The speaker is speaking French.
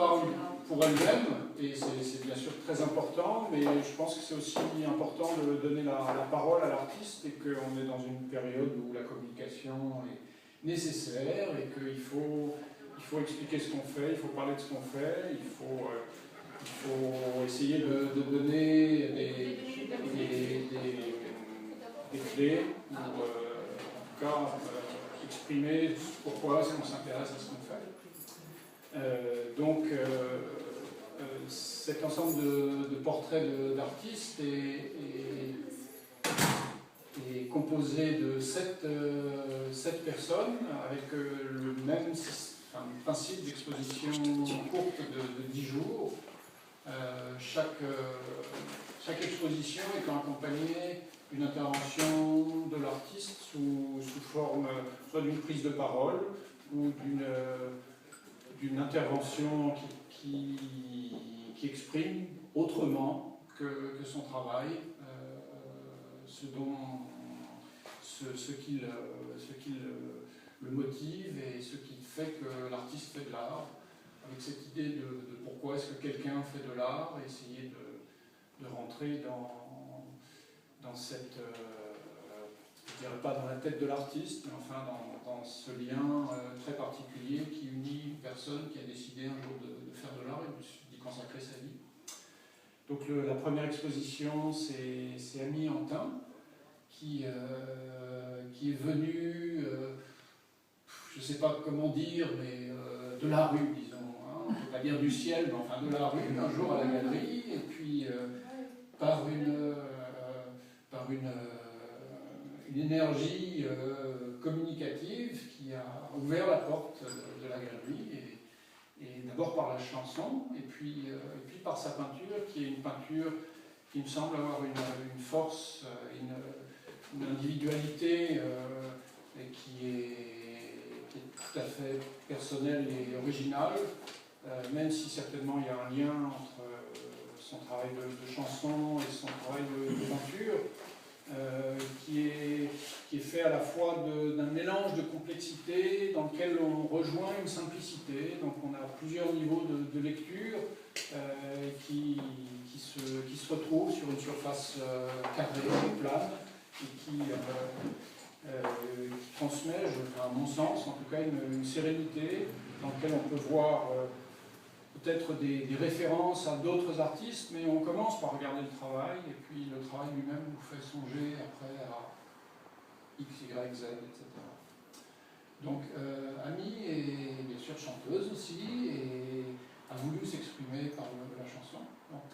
parle pour elle-même, et c'est bien sûr très important, mais je pense que c'est aussi important de donner la parole à l'artiste et qu'on est dans une période où la communication est nécessaire et qu'il faut expliquer ce qu'on fait, il faut parler de ce qu'on fait, il faut essayer de donner des clés ou en tout cas exprimer pourquoi est-ce qu'on s'intéresse à ce qu'on fait. Donc cet ensemble de portraits d'artistes est composé de 7 personnes avec le même principe d'exposition courte de 10 jours. Chaque exposition étant accompagnée d'une intervention de l'artiste sous forme soit d'une prise de parole ou d'une intervention qui exprime autrement que son travail ce qui le motive et ce qui fait que l'artiste fait de l'art, avec cette idée de pourquoi est-ce que quelqu'un fait de l'art, et essayer de rentrer dans cette, je dirais pas dans la tête de l'artiste, mais enfin dans ce lien très particulier qui unit une personne qui a décidé un jour de faire de l'art et d'y consacrer sa vie. Donc la première exposition, c'est Ami Antin, qui est venu, je ne sais pas comment dire, mais de la rue, disons. Hein. On ne peut pas dire du ciel, mais enfin de la rue, un jour à la galerie, et puis par une énergie communicative qui a ouvert la porte de la galerie, et d'abord par la chanson, et puis par sa peinture, qui est une peinture qui me semble avoir une force, une individualité qui est tout à fait personnelle et originale, même si certainement il y a un lien entre son travail de chanson et son travail de peinture, qui est fait à la fois d'un mélange de complexité dans lequel on rejoint une simplicité. Donc on a plusieurs niveaux de lecture qui se retrouvent sur une surface carrée, plane, et qui transmet, à mon sens, en tout cas, une sérénité dans laquelle on peut voir peut-être des références à d'autres artistes, mais on commence par regarder le travail, et puis le travail lui-même nous fait songer après à X, Y, Z, etc. Donc Ami est bien sûr chanteuse aussi, et a voulu s'exprimer par la chanson. Donc,